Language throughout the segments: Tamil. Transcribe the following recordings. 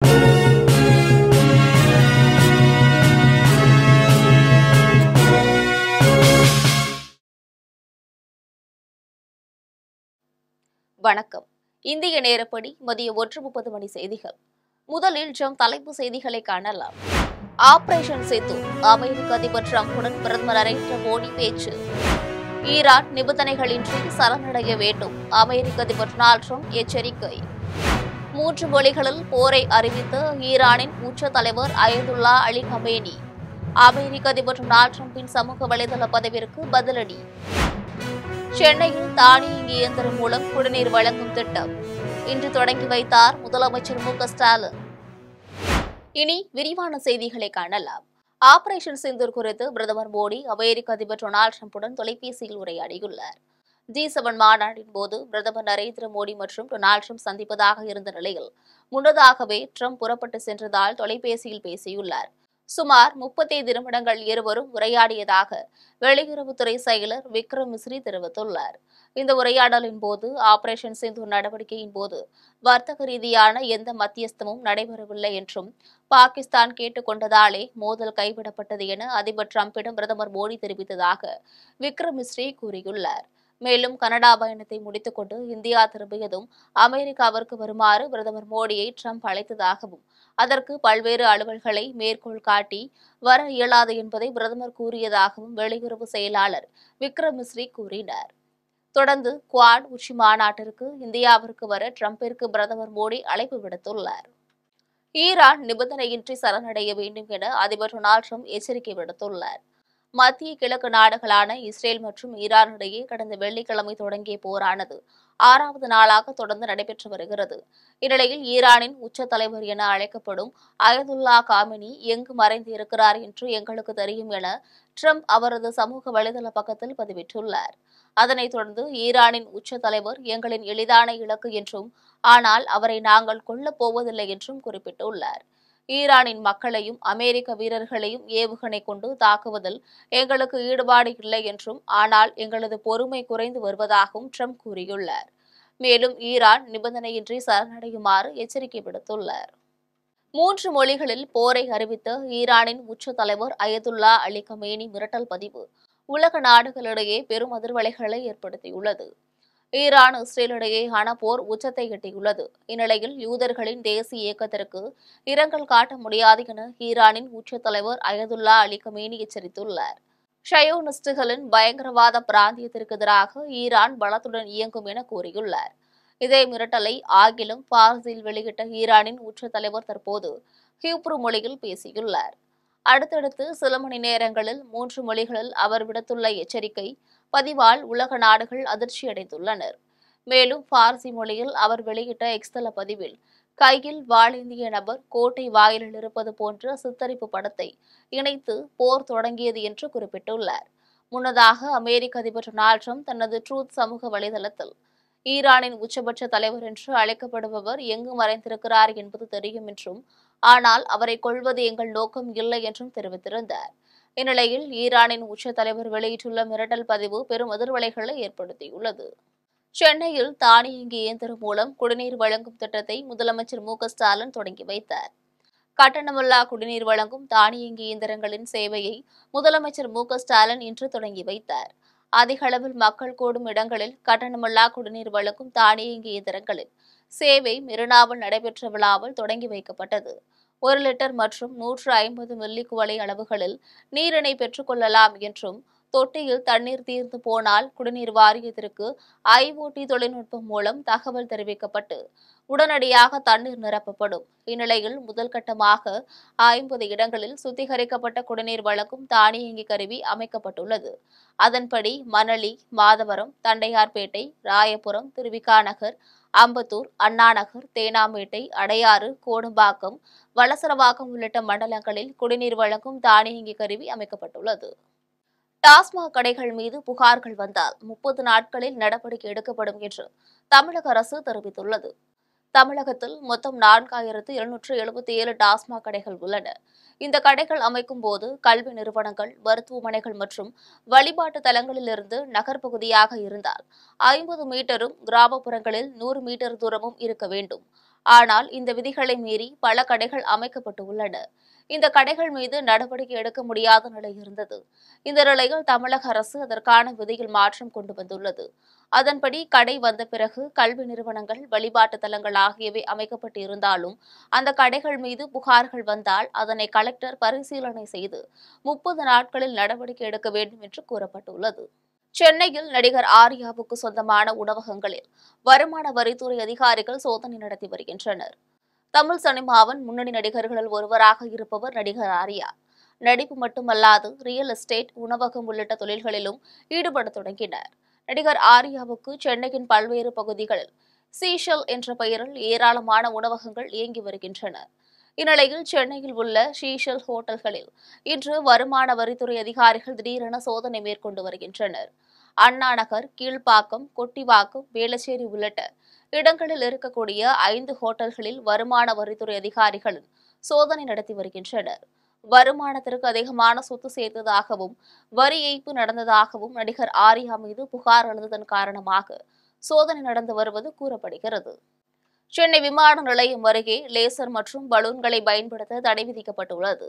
வணக்கம். இந்திய நேரப்படி மதியம் 1:30 மணி செய்திகள். முதலில் தலைப்பு செய்திகளை காணலாம். ஆபரேஷன் சிந்து, அமெரிக்க அதிபர் டிரம்புடன் பிரதமர் நரேந்திர மோடி பேச்சு. ஈரான் நிபந்தனைகளின்றி சரணடைய வேண்டும், அமெரிக்க அதிபர் டொனால்டு டிரம்ப் எச்சரிக்கை. 3 மொழிகளில் போரை அறிவித்த ஈரானின் உச்ச தலைவர் அயதுல்லா அலி கமேனி. அமெரிக்க அதிபர் டொனால்டு டிரம்பின் சமூக வலைதள பதிவிற்கு பதிலடி. சென்னையில் தானியங்கி இயந்திரம் மூலம் குடிநீர் வழங்கும் திட்டம் இன்று தொடங்கி வைத்தார் முதலமைச்சர் மு.க.ஸ்டாலின். இனி விரிவான செய்திகளை காணலாம். ஆபரேஷன் சிந்தூர் குறித்து பிரதமர் மோடி அமெரிக்க அதிபர் டொனால்டு டிரம்புடன் தொலைபேசியில் உரையாடியுள்ளார். G7 மாநாட்டின் போது பிரதமர் நரேந்திர மோடி மற்றும் டொனால்டு டிரம்ப் சந்திப்பதாக இருந்த நிலையில் முன்னதாகவே டிரம்ப் புறப்பட்டு சென்றதால் தொலைபேசியில் பேசியுள்ளார். சுமார் 35 நிமிடங்கள் இருவரும் உரையாடியதாக வெளியுறவுத்துறை செயலர் விக்ரம் மிஸ்ரி தெரிவித்துள்ளார். இந்த உரையாடலின் போது ஆபரேஷன் சிந்தூர் நடவடிக்கையின் போது வர்த்தக ரீதியான எந்த மத்தியஸ்தமும் நடைபெறவில்லை என்றும் பாகிஸ்தான் கேட்டுக் கொண்டதாலே மோதல் கைவிடப்பட்டது என அதிபர் டிரம்பிடம் பிரதமர் மோடி தெரிவித்ததாக விக்ரம் மிஸ்ரி கூறியுள்ளார். மேலும் கனடா பயணத்தை முடித்துக் கொண்டு இந்தியா திரும்பியதும் அமெரிக்காவிற்கு வருமாறு பிரதமர் மோடியை டிரம்ப் அழைத்ததாகவும் அதற்கு பல்வேறு அலுவல்களை மேற்கோள் காட்டி வர இயலாது என்பதை பிரதமர் கூறியதாகவும் வெளியுறவு செயலாளர் விக்ரம் மிஸ்ரி கூறினார். தொடர்ந்து குவாட் உச்சி மாநாட்டிற்கு இந்தியாவிற்கு வர டிரம்பிற்கு பிரதமர் மோடி அழைப்பு விடுத்துள்ளார். ஈரான் நிபந்தனையின்றி சரணடைய வேண்டும் என அதிபர் டொனால்டு டிரம்ப் எச்சரிக்கை விடுத்துள்ளார். மத்திய கிழக்கு நாடுகளான இஸ்ரேல் மற்றும் ஈரான் இடையே கடந்த வெள்ளிக்கிழமை தொடங்கிய போரானது 6வது நாளாக தொடர்ந்து நடைபெற்று வருகிறது. இந்நிலையில் ஈரானின் உச்ச தலைவர் என அழைக்கப்படும் அயதுல்லா காமினி எங்கு மறைந்து இருக்கிறார் என்று எங்களுக்கு தெரியும் என டிரம்ப் அவரது சமூக வலைதள பக்கத்தில் பதிவிட்டுள்ளார். அதனைத் தொடர்ந்து ஈரானின் உச்ச தலைவர் எங்களின் எளிதான இலக்கு என்றும் ஆனால் அவரை நாங்கள் கொல்லப் போவதில்லை என்றும் குறிப்பிட்டுள்ளார். ஈரானின் மக்களையும் அமெரிக்க வீரர்களையும் ஏவுகணை கொண்டு தாக்குவதில் எங்களுக்கு ஈடுபாடு இல்லை என்றும் ஆனால் எங்களது பொறுமை குறைந்து வருவதாகவும் டிரம்ப் கூறியுள்ளார். மேலும் ஈரான் நிபந்தனையின்றி சரணடையுமாறு எச்சரிக்கை விடுத்துள்ளார். 3 மொழிகளில் போரை அறிவித்த ஈரானின் உச்ச தலைவர் அயதுல்லா அலி கமேனி மிரட்டல் பதிவு உலக நாடுகளிடையே பெரும் அதிர்வலைகளை ஏற்படுத்தியுள்ளது. ஈரான் இஸ்ரேல் இடையேயான போர் உச்சத்தை எட்டியுள்ளது. இந்நிலையில் யூதர்களின் தேசிய இயக்கத்திற்கு இரங்கல் காட்ட முடியாது என ஈரானின் உச்ச தலைவர் அயதுல்லா அலி கமேனி எச்சரித்துள்ளார். ஷயோனிஸ்டுகளின் பயங்கரவாத பிராந்தியத்திற்கு எதிராக ஈரான் பலத்துடன் இயங்கும் என கூறியுள்ளார். இதே மிரட்டலை ஆங்கிலம், பார்சியில் வெளியிட்ட ஈரானின் உச்ச தலைவர் தற்போது ஹீப்ரு மொழியில் பேசியுள்ளார். அடுத்தடுத்து சில மணி நேரங்களில் 3 மொழிகளில் அவர் விடுத்துள்ள எச்சரிக்கை பதிவால் உலக நாடுகள் அதிர்ச்சியடைந்துள்ளனர். மேலும் பார்சி மொழியில் அவர் வெளியிட்ட எக்ஸ்தல பதிவில் கையில் வாளேந்திய நபர் கோட்டை வாயிலில் இருப்பது போன்ற சித்தரிப்பு படத்தை இணைத்து போர் தொடங்கியது என்று குறிப்பிட்டுள்ளார். முன்னதாக அமெரிக்க அதிபர் டொனால்டு டிரம்ப் தனது ட்ரூத் சமூக வலைதளத்தில் ஈரானின் உச்சபட்ச தலைவர் என்று அழைக்கப்படுபவர் எங்கு மறைந்திருக்கிறார் என்பது தெரியும் என்றும் ஆனால் அவரை கொல்வது எங்கள் நோக்கம் இல்லை என்றும் தெரிவித்திருந்தார். இந்நிலையில் ஈரானின் உச்ச தலைவர் வெளியிட்டுள்ள மிரட்டல் பதிவு பெரும் அதிர்வலைகளை ஏற்படுத்தியுள்ளது. சென்னையில் தானியங்கி இயந்திரம் மூலம் குடிநீர் வழங்கும் திட்டத்தை முதலமைச்சர் மு.க.ஸ்டாலின் தொடங்கி வைத்தார். கட்டணமில்லா குடிநீர் வழங்கும் தானியங்கி இயந்திரங்களின் சேவையை முதலமைச்சர் மு.க.ஸ்டாலின் இன்று தொடங்கி வைத்தார். அதிக அளவில் மக்கள் கூடும் இடங்களில் கட்டணமில்லா குடிநீர் வழங்கும் தானியங்கி இயந்திரங்களின் சேவை மெரினாவில் நடைபெற்ற விழாவில் தொடங்கி வைக்கப்பட்டது. 1 லிட்டர் மற்றும் 150 மில்லி குவளை அளவுகளில் நீரினை பெற்றுக் கொள்ளலாம் என்றும் தொட்டியில் தண்ணீர் தீர்ந்து போனால் குடிநீர் வாரியத்திற்கு IoT தொழில்நுட்பம் மூலம் தகவல் தெரிவிக்கப்பட்டு உடனடியாக தண்ணீர் நிரப்பப்படும். இந்நிலையில் முதல் கட்டமாக 50 இடங்களில் சுத்திகரிக்கப்பட்ட குடிநீர் வழங்கும் தானியங்கி கருவி அமைக்கப்பட்டுள்ளது. அதன்படி மணலி, மாதவரம், தண்டையார்பேட்டை, ராயபுரம், திருவிக நகர், அம்பத்தூர், அண்ணாநகர், தேனாம்பேட்டை, அடையாறு, கோடம்பாக்கம், வளசரவாக்கம் உள்ளிட்ட மண்டலங்களில் குடிநீர் வழங்கும் தானியங்கி கருவி அமைக்கப்பட்டுள்ளது. டாஸ்மாக் கடைகள் மீது புகார்கள் வந்தால் 30 நாட்களில் நடவடிக்கை எடுக்கப்படும் என்று தமிழக அரசு தெரிவித்துள்ளது. தமிழகத்தில் மொத்தம் 4777 டாஸ்மாக் கடைகள் உள்ளன. இந்த கடைகள் அமைக்கும் போது கல்வி நிறுவனங்கள், மருத்துவமனைகள் மற்றும் வழிபாட்டு தலங்களிலிருந்து நகர்ப்பகுதியாக இருந்தால் 50 மீட்டரும், கிராமப்புறங்களில் 100 மீட்டர் தூரமும் இருக்க வேண்டும். ஆனால் இந்த விதிகளை மீறி பல கடைகள் அமைக்கப்பட்டு உள்ளன. இந்த கடைகள் மீது நடவடிக்கை எடுக்க முடியாத நிலை இருந்தது. இந்த நிலையில் தமிழக அரசு அதற்கான விதியில் மாற்றம் கொண்டு வந்துள்ளது. அதன்படி கடை வந்த பிறகு கல்வி நிறுவனங்கள், வழிபாட்டு தலங்கள் ஆகியவை அமைக்கப்பட்டு இருந்தாலும் அந்த கடைகள் மீது புகார்கள் வந்தால் அதனை கலெக்டர் பரிசீலனை செய்து 30 நாட்களில் நடவடிக்கை எடுக்க வேண்டும் என்று கூறப்பட்டுள்ளது. சென்னையில் நடிகர் ஆர்யாவுக்கு சொந்தமான உணவகங்களில் வருமான வரித்துறை அதிகாரிகள் சோதனை நடத்தி வருகின்றனர். தமிழ் சினிமாவின் முன்னணி நடிகர்களில் ஒருவராக இருப்பவர் நடிகர் ஆர்யா. நடிப்பு மட்டுமல்லாது ரியல் எஸ்டேட், உணவகம் உள்ளிட்ட தொழில்களிலும் ஈடுபட தொடங்கினார். நடிகர் ஆர்யாவுக்கு சென்னையின் பல்வேறு பகுதிகளில் சீஷல் என்ற பெயரில் ஏராளமான உணவகங்கள் இயங்கி வருகின்றன. இந்நிலையில் சென்னையில் உள்ள ஷீஷல் ஹோட்டல்களில் இன்று வருமான வரித்துறை அதிகாரிகள் திடீரென சோதனை மேற்கொண்டு வருகின்றனர். அண்ணா நகர், கீழ்ப்பாக்கம், கொட்டிவாக்கம், வேளச்சேரி உள்ளிட்ட இடங்களில் இருக்கக்கூடிய 5 ஹோட்டல்களில் வருமான வரித்துறை அதிகாரிகள் சோதனை நடத்தி வருகின்றனர். வருமானத்திற்கு அதிகமான சொத்து சேர்த்ததாகவும் வரி ஏய்ப்பு நடந்ததாகவும் நடிகர் ஆர்யா மீது புகார் எழுந்ததன் காரணமாக சோதனை நடந்து வருவது கூறப்படுகிறது. சென்னை விமான நிலையம் அருகே லேசர் மற்றும் பலூன்களை பயன்படுத்த தடை விதிக்கப்பட்டுள்ளது.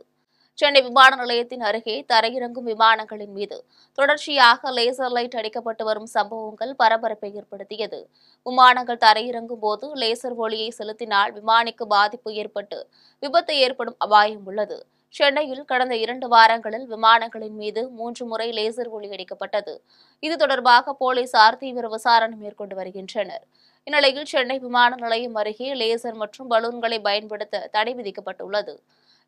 சென்னை விமான நிலையத்தின் அருகே தரையிறங்கும் விமானங்களின் மீது தொடர்ச்சியாக லேசர் லைட் அடிக்கப்பட்டு வரும் சம்பவங்கள் பரபரப்பை ஏற்படுத்தியது. விமானங்கள் தரையிறங்கும் போது லேசர் ஒளியை செலுத்தினால் விமானிக்கு பாதிப்பு ஏற்பட்டு விபத்து ஏற்படும் அபாயம் உள்ளது. சென்னையில் கடந்த 2 வாரங்களில் விமானங்களின் மீது 3 முறை லேசர் ஒளி அடிக்கப்பட்டது. இது தொடர்பாக போலீசார் தீவிர விசாரணை மேற்கொண்டு வருகின்றனர். இந்நிலையில் சென்னை விமான நிலையம் அருகே லேசர் மற்றும் பலூன்களை பயன்படுத்த தடை விதிக்கப்பட்டுள்ளது.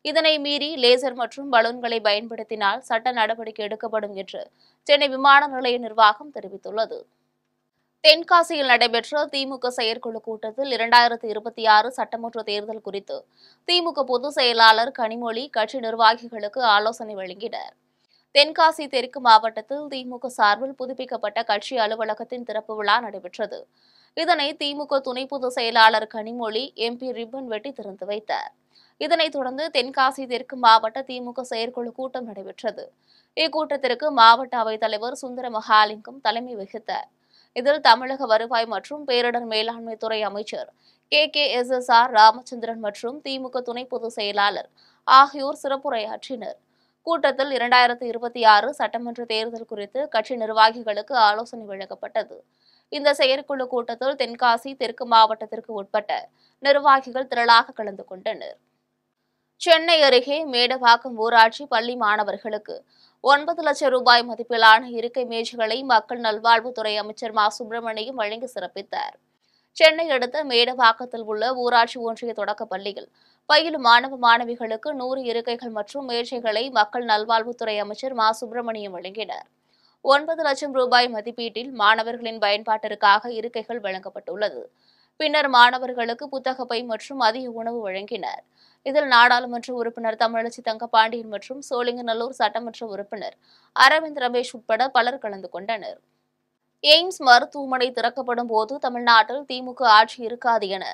இதனை மீறி லேசர் மற்றும் பலூன்களை பயன்படுத்தினால் சட்ட நடவடிக்கை எடுக்கப்படும் என்று சென்னை விமான நிலைய நிர்வாகம் தெரிவித்துள்ளது. தென்காசியில் நடைபெற்ற திமுக செயற்குழு கூட்டத்தில் 2026 சட்டமன்ற தேர்தல் குறித்து திமுக பொதுச் செயலாளர் கனிமொழி கட்சி நிர்வாகிகளுக்கு ஆலோசனை வழங்கினார். தென்காசி தெற்கு மாவட்டத்தில் திமுக சார்பில் புதுப்பிக்கப்பட்ட கட்சி அலுவலகத்தின் திறப்பு விழா நடைபெற்றது. இதனை திமுக துணை பொதுச் செயலாளர் கனிமொழி எம்பி ரிப்பன் வெட்டி திறந்து வைத்தார். இதனைத் தொடர்ந்து தென்காசி தெற்கு மாவட்ட திமுக செயற்குழு கூட்டம் நடைபெற்றது. இக்கூட்டத்திற்கு மாவட்ட அவைத்தலைவர் சுந்தர மகாலிங்கம் தலைமை வகித்தார். இதில் தமிழக வருவாய் மற்றும் பேரிடர் மேலாண்மை துறை அமைச்சர் KKSSR ராமச்சந்திரன் மற்றும் திமுக துணை பொதுச் செயலாளர் ஆகியோர் சிறப்புரையாற்றினர். கூட்டத்தில் 2026 சட்டமன்ற தேர்தல் குறித்து கட்சி நிர்வாகிகளுக்கு ஆலோசனை வழங்கப்பட்டது. இந்த செயற்குழு கூட்டத்தில் தென்காசி தெற்கு மாவட்டத்திற்கு உட்பட்ட நிர்வாகிகள் திரளாக கலந்து கொண்டனர். சென்னை அருகே மேடவாக்கம் ஊராட்சி பள்ளி மாணவர்களுக்கு 9 லட்சம் ரூபாய் மதிப்பிலான இருக்கை மேஜைகளை மக்கள் நல்வாழ்வுத்துறை அமைச்சர் மா சுப்பிரமணியம் வழங்கி சிறப்பித்தார். சென்னை அடுத்த மேடவாக்கத்தில் உள்ள ஊராட்சி ஒன்றிய தொடக்கப் பள்ளியில் பயிலும் மாணவ மாணவிகளுக்கு 100 இருக்கைகள் மற்றும் மேஜைகளை மக்கள் நல்வாழ்வுத்துறை அமைச்சர் மா சுப்பிரமணியம் வழங்கினார். 9 லட்சம் ரூபாய் மதிப்பீட்டில் மாணவர்களின் பயன்பாட்டிற்காக இருக்கைகள் வழங்கப்பட்டுள்ளது. பின்னர் மாணவர்களுக்கு புத்தகப்பை மற்றும் மதிய உணவு வழங்கினர். இதில் நாடாளுமன்ற உறுப்பினர் தமிழச்சி தங்கபாண்டியன் மற்றும் சோழிங்கநல்லூர் சட்டமன்ற உறுப்பினர் அரவிந்த் ரமேஷ் உட்பட பலர் கலந்து கொண்டனர். எய்ம்ஸ் மருத்துவமனை திறக்கப்படும் போது தமிழ்நாட்டில் திமுக ஆட்சி இருக்காது என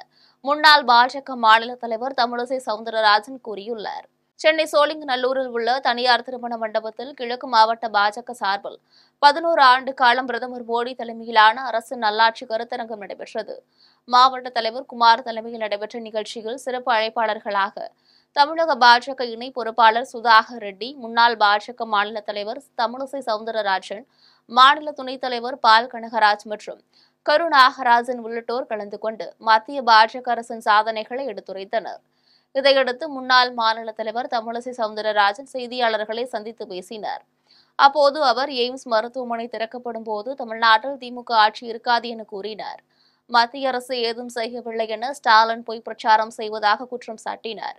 முன்னாள் பாஜக மாநில தலைவர் தமிழிசை சவுந்தரராஜன் கூறியுள்ளார். சென்னை சோழிங்கநல்லூரில் உள்ள தனியார் திருமண மண்டபத்தில் கிழக்கு மாவட்ட பாஜக சார்பில் 11 ஆண்டு காலம் பிரதமர் மோடி தலைமையிலான அரசு நல்லாட்சி கருத்தரங்கம் நடைபெற்றது. மாவட்ட தலைவர் குமார் தலைமையில் நடைபெற்ற நிகழ்ச்சியில் சிறப்பு அழைப்பாளர்களாக தமிழக பாஜக இணை பொறுப்பாளர் சுதாகர் ரெட்டி, முன்னாள் பாஜக மாநில தலைவர் தமிழிசை சவுந்தரராஜன், மாநில துணைத் தலைவர் பால் கனகராஜ் மற்றும் கருநாகராஜன் உள்ளிட்டோர் கலந்து கொண்டு மத்திய பாஜக அரசின் சாதனைகளை எடுத்துரைத்தனர். இதையடுத்து முன்னாள் மாநில தலைவர் தமிழிசை சவுந்தரராஜன் செய்தியாளர்களை சந்தித்து பேசினார். அப்போது அவர் எய்ம்ஸ் மருத்துவமனை திறக்கப்படும் போது தமிழ்நாட்டில் திமுக ஆட்சி இருக்காது என கூறினார். மத்திய அரசு ஏதும் செய்யவில்லை என ஸ்டாலின் பொய் பிரச்சாரம் செய்வதாக குற்றம் சாட்டினார்.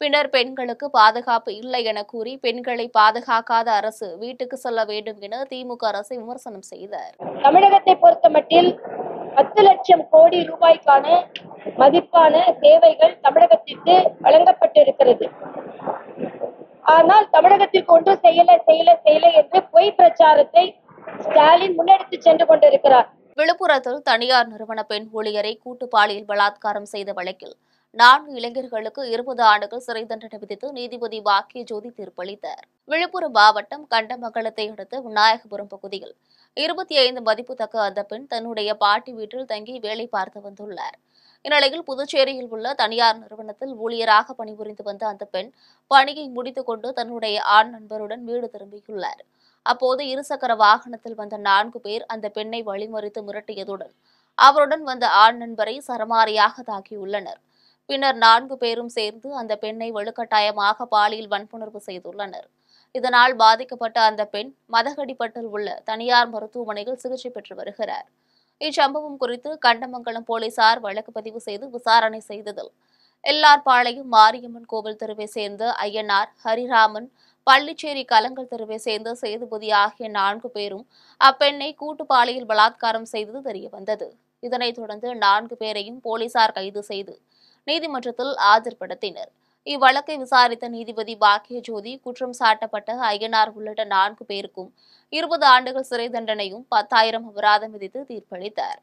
பின்னர் பெண்களுக்கு பாதுகாப்பு இல்லை என கூறி பெண்களை பாதுகாக்காத அரசு வீட்டுக்கு செல்ல வேண்டும் என திமுக அரசை விமர்சனம் செய்தார். தமிழகத்தை பொறுத்தமட்டில் 10 லட்சம் கோடி ரூபாய்க்கான மதிப்பான சேவைகள் தமிழகத்திற்கு வழங்கப்பட்டிருக்கிறது. ஆனால் தமிழகத்திற்கு ஒன்று செய்யல என்று பொய் பிரச்சாரத்தை ஸ்டாலின் முன்னெடுத்து சென்று கொண்டிருக்கிறார். விழுப்புரத்தில் தனியார் நிறுவன பெண் ஊழியரை கூட்டு பாலியல் பலாத்காரம் செய்த வழக்கில் 4 இளைஞர்களுக்கு 20 ஆண்டுகள் சிறை தண்டனை விதித்து நீதிபதி பாக்கிய ஜோதி தீர்ப்பளித்தார். விழுப்புரம் மாவட்டம் கண்டமங்கலத்தை அடுத்த விநாயகபுரம் பகுதியில் 25 மதிப்புத்தக்க அந்த பெண் தன்னுடைய பாட்டி வீட்டில் தங்கி வேலை பார்த்து வந்துள்ளார். இந்நிலையில் புதுச்சேரியில் உள்ள தனியார் நிறுவனத்தில் ஊழியராக பணிபுரிந்து வந்த அந்த பெண் பணியை முடித்துக் கொண்டு தன்னுடைய ஆண் நண்பருடன் வீடு திரும்பியுள்ளார். அப்போது இருசக்கர வாகனத்தில் வந்த 4 பேர் அந்த பெண்ணை வழிமறித்து மிரட்டியதுடன் அவருடன் வந்த ஆண் நண்பரை சரமாரியாக தாக்கியுள்ளனர். பின்னர் 4 பேரும் சேர்ந்து அந்த பெண்ணை வலுக்கட்டாயமாக பாலியல் வன்புணர்வு செய்துள்ளனர். இதனால் பாதிக்கப்பட்ட அந்த பெண் மதகடிப்பட்டில் உள்ள தனியார் மருத்துவமனையில் சிகிச்சை பெற்று வருகிறார். இச்சம்பவம் குறித்து கண்டமங்கலம் போலீசார் வழக்கு பதிவு செய்து விசாரணை செய்ததில் எல்லார்பாளையம் மாரியம்மன் கோவில் தெருவை சேர்ந்த ஐயனார், ஹரிராமன், பள்ளிச்சேரி கலங்கல் தெருவை சேர்ந்த சேதுபதி ஆகிய 4 பேரும் அப்பெண்ணை கூட்டு பாலியல் பலாத்காரம் செய்தது தெரியவந்தது. இதனைத் தொடர்ந்து 4 பேரையும் போலீசார் கைது செய்து நீதிமன்றத்தில் ஆஜர்படுத்தினர். இவ்வழக்கை விசாரித்த நீதிபதி பாக்கியஜோதி குற்றம் சாட்டப்பட்ட ஐயனார் உள்ளிட்ட 4 பேருக்கும் 20 ஆண்டுகள் சிறை தண்டனையும் 10,000 அபராதம் விதித்து தீர்ப்பளித்தார்.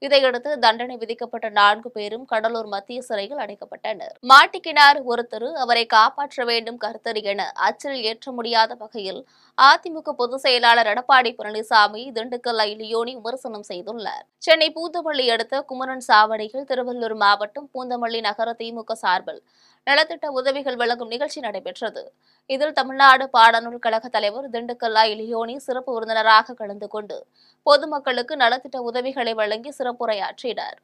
இதையடுத்து தண்டனை விதிக்கப்பட்ட 4 பேரும் கடலூர் மத்திய சிறையில் அடைக்கப்பட்டனர். மாட்டிக்கினார் ஒருத்தர், அவரை காப்பாற்ற வேண்டும் கர்த்தர் என அச்சில் ஏற்ற முடியாத வகையில் அதிமுக பொதுச் செயலாளர் எடப்பாடி பழனிசாமி திண்டுக்கல் லியோனி விமர்சனம் செய்துள்ளார். சென்னை பூந்தமல்லி அடுத்த குமரன் சாவடியில் திருவள்ளூர் மாவட்டம் பூந்தமல்லி நகர திமுக சார்பில் நலத்திட்ட உதவிகள் வழங்கும் நிகழ்ச்சி நடைபெற்றது. இதில் தமிழ்நாடு பாடநூல் கழக தலைவர் திண்டுக்கல் லியோனி சிறப்பு விருந்தினராக கலந்து கொண்டு பொதுமக்களுக்கு நலத்திட்ட உதவிகளை வழங்கி சிறப்புரையாற்றினார்.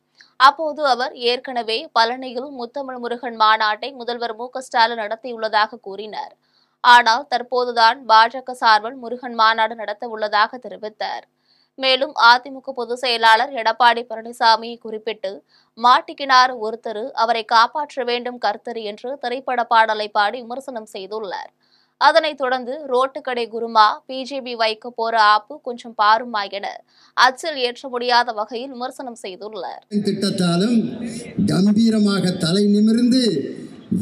அப்போது அவர் ஏற்கனவே பழனியில் முத்தமிழ் முருகன் மாநாட்டை முதல்வர் மு.க.ஸ்டாலின் நடத்தியுள்ளதாக கூறினார். ஆனால் தற்போதுதான் பாஜக சார்பில் முருகன் மாநாடு நடத்த உள்ளதாக தெரிவித்தார். மேலும் அதிமுக பொதுச் செயலாளர் எடப்பாடி பழனிசாமி குறிப்பிட்டு மாட்டிக்கினார் ஒருத்தர், அவரை காப்பாற்ற வேண்டும் கர்த்தர் என்று திரைப்பட பாடலை பாடி விமர்சனம் செய்துள்ளார். அதனைத் தொடர்ந்து ரோட்டுக்கடை குருமா, பிஜேபி வைக்க போற ஆப்பு கொஞ்சம் பாருமா என அச்சில் ஏற்ற முடியாத வகையில் விமர்சனம் செய்துள்ளார். திட்டத்தாலும் கம்பீரமாக தலை நிமிர்ந்து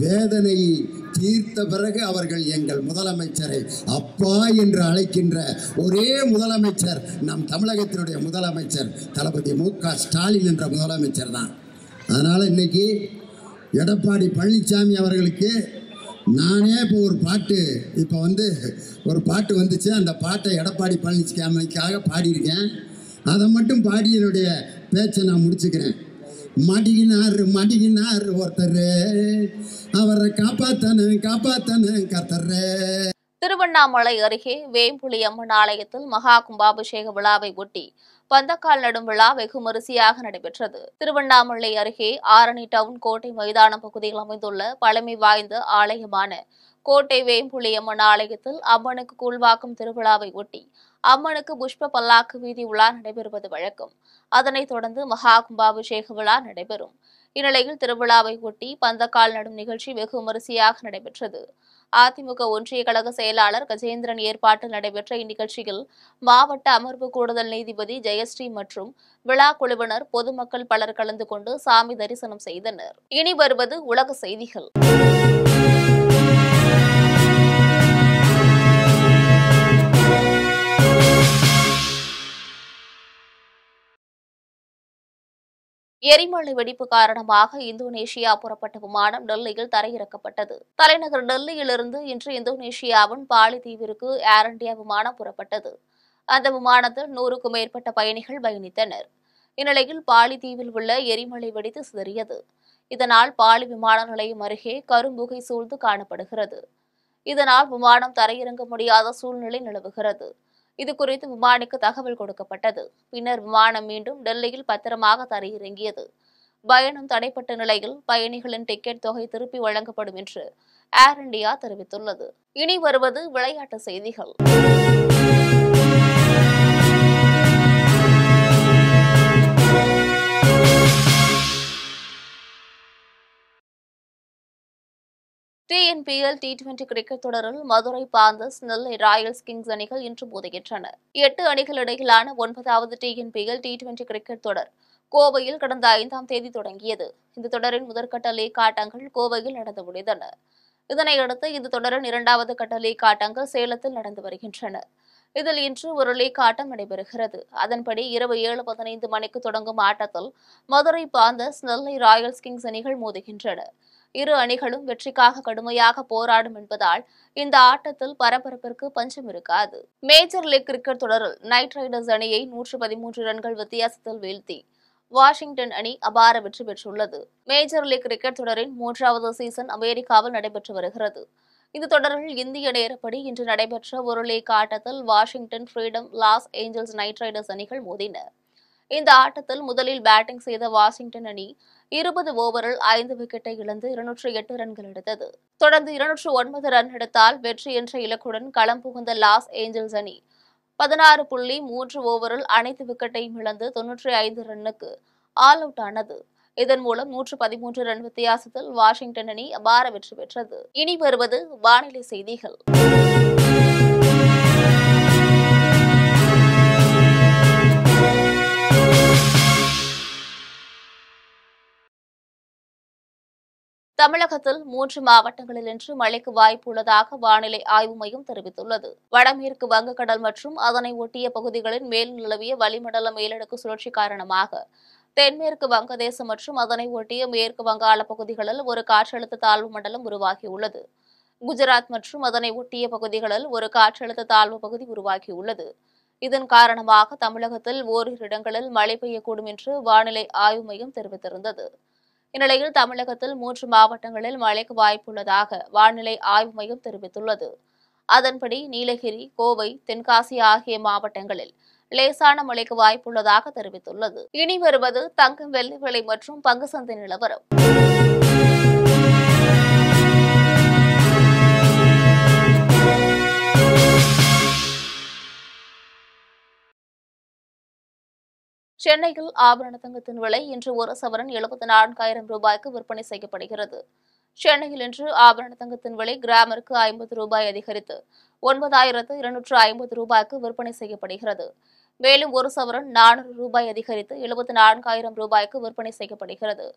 வேதனை தீர்த்த பிறகு அவர்கள் எங்கள் முதலமைச்சரை அப்பா என்று அழைக்கின்ற ஒரே முதலமைச்சர் நம் தமிழகத்தினுடைய முதலமைச்சர் தளபதி மு.க.ஸ்டாலின் என்ற முதலமைச்சர் தான். அதனால் இன்னைக்கு எடப்பாடி பழனிசாமி அவர்களுக்கு நானே இப்போ ஒரு பாட்டு வந்துச்சு. அந்த பாட்டை எடப்பாடி பழனிசாமிக்காக பாடியிருக்கேன். அதை மட்டும் பாடி என்னுடைய பேச்சை நான் முடிச்சுக்கிறேன். மாட்டிக்கினார் ஒருத்தர், அவரை காப்பாத்தன கர்த்தர். திருவண்ணாமலை அருகே வேம்புலி அம்மன் ஆலயத்தில் மகா கும்பாபிஷேக விழாவை ஒட்டி பந்தக்கால் நடும் விழா வெகு விமரிசையாக நடைபெற்றது. திருவண்ணாமலை அருகே ஆரணி டவுன் கோட்டை மைதானம் பகுதியில் அமைந்துள்ள பழமை வாய்ந்த ஆலயமான கோட்டை வேம்புலி அம்மன் ஆலயத்தில் அம்மனுக்கு கூழ்வாக்கும் திருவிழாவை ஒட்டி அம்மனுக்கு புஷ்ப பல்லாக்கு வீதி உலா நடைபெறுவது வழக்கம். அதனைத் தொடர்ந்து மகா கும்பாபிஷேக விழா நடைபெறும். இந்நிலையில் திருவிழாவை ஒட்டி பந்தக்கால் நடும் நிகழ்ச்சி வெகு விமரிசையாக நடைபெற்றது. அதிமுக ஒன்றிய கழக செயலாளர் கஜேந்திரன் ஏற்பாட்டில் நடைபெற்ற இந்நிகழ்ச்சியில் மாவட்ட அமர்வு கூடுதல் நீதிபதி ஜெயஸ்ரீ மற்றும் விழா குழுவினர், பொதுமக்கள் பலர் கலந்து கொண்டு சாமி தரிசனம் செய்தனர். இனி வருவது உலக செய்திகள். எரிமலை வெடிப்பு காரணமாக இந்தோனேஷியா புறப்பட்ட விமானம் டெல்லியில் தரையிறக்கப்பட்டது. தலைநகர் டெல்லியிலிருந்து இன்று இந்தோனேஷியாவின் பாலி தீவிற்கு ஏர் இண்டியா விமானம் புறப்பட்டது. அந்த விமானத்தில் 100க்கும் மேற்பட்ட பயணிகள் பயணித்தனர். இந்நிலையில் பாலி தீவில் உள்ள எரிமலை வெடித்து சிதறியது. இதனால் பாலி விமான நிலையம் அருகே கரும்புகை சூழ்ந்து காணப்படுகிறது. இதனால் விமானம் தரையிறங்க முடியாத சூழ்நிலை நிலவுகிறது. இதுகுறித்து விமானிக்கு தகவல் கொடுக்கப்பட்டது. பின்னர் விமானம் மீண்டும் டெல்லியில் பத்திரமாக தரையிறங்கியது. பயணம் தடைப்பட்ட நிலையில் பயணிகளின் டிக்கெட் தொகை திருப்பி வழங்கப்படும் என்று ஏர் இண்டியா தெரிவித்துள்ளது. இனி வருவது விளையாட்டு செய்திகள். TNPL T20 கிரிக்கெட் தொடரில் மதுரை பாந்தர்ஸ், நெல்லை ராயல்ஸ் கிங்ஸ் அணிகள் இன்று மோதுகின்றன. 8 அணிகள் இடையிலான 9வது TNPL T20 கிரிக்கெட் தொடர் கோவையில் கடந்த 5ஆம் தேதி தொடங்கியது. இந்த தொடரின் முதற்கட்ட லீக் ஆட்டங்கள் கோவையில் நடந்து முடிந்தன. இதனையடுத்து இந்த தொடரின் 2வது கட்ட லீக் ஆட்டங்கள் சேலத்தில் நடந்து வருகின்றன. இதில் இன்று ஒரு லீக் ஆட்டம் நடைபெறுகிறது. அதன்படி இரவு 7:15 மணிக்கு தொடங்கும் ஆட்டத்தில் மதுரை பாந்தர்ஸ், நெல்லை ராயல்ஸ் கிங்ஸ் அணிகள் மோதுகின்றன. இரு அணிகளும் வெற்றிக்காக கடுமையாக போராடும் என்பதால் இந்த ஆட்டத்தில் பரபரப்பிற்கு பஞ்சம் இருக்காது. மேஜர் லீக் கிரிக்கெட் தொடரில் நைட் ரைடர்ஸ் அணியை 113 ரன்கள் வித்தியாசத்தில் வீழ்த்தி வாஷிங்டன் அணி அபார வெற்றி பெற்றுள்ளது. மேஜர் லீக் கிரிக்கெட் தொடரின் 3வது சீசன் அமெரிக்காவில் நடைபெற்று வருகிறது. இந்த தொடரில் இந்திய நேரப்படி இன்று நடைபெற்ற ஒரு லீக் ஆட்டத்தில் Washington Freedom, Los Angeles Knight Riders அணிகள் மோதின. இந்த ஆட்டத்தில் முதலில் பேட்டிங் செய்த வாஷிங்டன் அணி 20 ஓவரில் 5 விக்கெட்டை இழந்து 208 ரன்கள் எடுத்தது. தொடர்ந்து 209 ரன் எடுத்தால் வெற்றி என்ற இலக்குடன் களம் புகுந்த லாஸ் ஏஞ்சல்ஸ் அணி 16.3 ஓவரில் அனைத்து விக்கெட்டையும் இழந்து 95 ரன்னுக்கு ஆல் அவுட் ஆனது. இதன் மூலம் 113 ரன் வித்தியாசத்தில் வாஷிங்டன் அணி அபார வெற்றி பெற்றது. இனி வருவது வானிலை செய்திகள். தமிழகத்தில் 3 மாவட்டங்களில் இன்று மழைக்கு வாய்ப்பு உள்ளதாக வானிலை ஆய்வு மையம் தெரிவித்துள்ளது. வடமேற்கு வங்கக்கடல் மற்றும் அதனை ஒட்டிய பகுதிகளில் மேல் நிலவிய வளிமண்டல மேலடுக்கு சுழற்சி காரணமாக தென்மேற்கு வங்கதேசம் மற்றும் அதனை ஒட்டிய மேற்கு வங்காள பகுதிகளில் ஒரு காற்றழுத்த தாழ்வு மண்டலம் உருவாகியுள்ளது. குஜராத் மற்றும் அதனை ஒட்டிய பகுதிகளில் ஒரு காற்றழுத்த தாழ்வு பகுதி உருவாகியுள்ளது. இதன் காரணமாக தமிழகத்தில் ஓரிரு இடங்களில் மழை பெய்யக்கூடும் என்று வானிலை ஆய்வு மையம் தெரிவித்திருந்தது. இந்நிலையில் தமிழகத்தில் 3 மாவட்டங்களில் மழைக்கு வாய்ப்புள்ளதாக வானிலை ஆய்வு மையம் தெரிவித்துள்ளது. அதன்படி நீலகிரி, கோவை, தென்காசி ஆகிய மாவட்டங்களில் லேசான மழைக்கு வாய்ப்புள்ளதாக தெரிவித்துள்ளது. இனி வருவது தங்கம், வெள்ளி விலை மற்றும் பங்கு சந்தை நிலவரம். சென்னையில் ஆபரண தங்கத்தின் விலை இன்று ஒரு சவரன் 74,000 ரூபாய்க்கு விற்பனை செய்யப்படுகிறது. சென்னையில் இன்று ஆபரண தங்கத்தின் விலை கிராமிற்கு 50 ரூபாய் அதிகரித்து 9,250 ரூபாய்க்கு விற்பனை செய்யப்படுகிறது. மேலும் ஒரு சவரன் 400 ரூபாய் அதிகரித்து 74,000 ரூபாய்க்கு விற்பனை செய்யப்படுகிறது.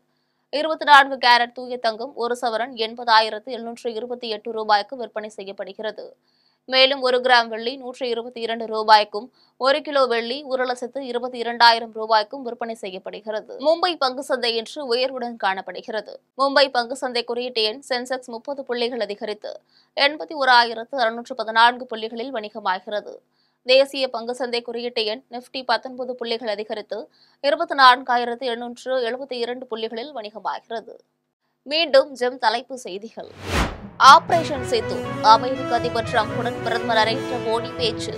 24 கேரட் தூய தங்கம் ஒரு சவரன் 80,728 ரூபாய்க்கு விற்பனை செய்யப்படுகிறது. மேலும் 1 கிராம் வெள்ளி 122 ரூபாய்க்கும் 1 கிலோ வெள்ளி 1,22,000 ரூபாய்க்கும் விற்பனை செய்யப்படுகிறது. மும்பை பங்கு சந்தை இன்று உயர்வுடன் காணப்படுகிறது. மும்பை பங்கு சந்தை குறியீட்டு எண் சென்செக்ஸ் 30 புள்ளிகள் அதிகரித்து 81,614 புள்ளிகளில் வணிகமாகிறது. தேசிய பங்கு சந்தை குறியீட்டு எண் நிப்டி 19 புள்ளிகள் அதிகரித்து 24,872 புள்ளிகளில் வணிகமாகிறது. மீண்டும் ஜெம் தலைப்பு செய்திகள். ஆபரேஷன் சேது, அமெரிக்க அதிபர் டிரம்புடன் பிரதமர் நரேந்திர மோடி பேச்சு.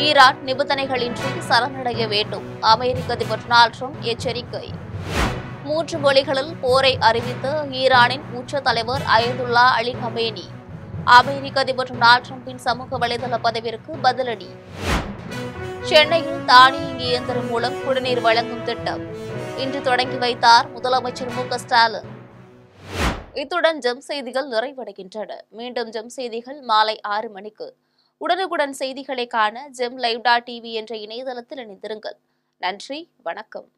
ஈரான் நிபந்தனைகளின்றி சரணடைய வேண்டும், அமெரிக்க அதிபர் டொனால்ட் ட்ரம்ப் எச்சரிக்கை. 3 மொழிகளில் போரை அறிவித்த ஈரானின் உச்ச தலைவர் அயதுல்லா அலி கமேனி. அமெரிக்க அதிபர் டொனால்ட் ட்ரம்பின் சமூக வலைதள பதிவிற்கு பதிலடி. சென்னையில் தானியங்கி இயந்திரம் மூலம் குடிநீர் வழங்கும் திட்டம் இன்று தொடங்கி வைத்தார் முதலமைச்சர் மு.க.ஸ்டாலின். இத்துடன் ஜெம் செய்திகள் நிறைவடைகின்றன. மீண்டும் ஜெம் செய்திகள் மாலை 6 மணிக்கு. உடனுக்குடன் செய்திகளை காண ஜெம் லைவ்.tv என்ற இணையதளத்தில் இணைந்திருங்கள். நன்றி, வணக்கம்.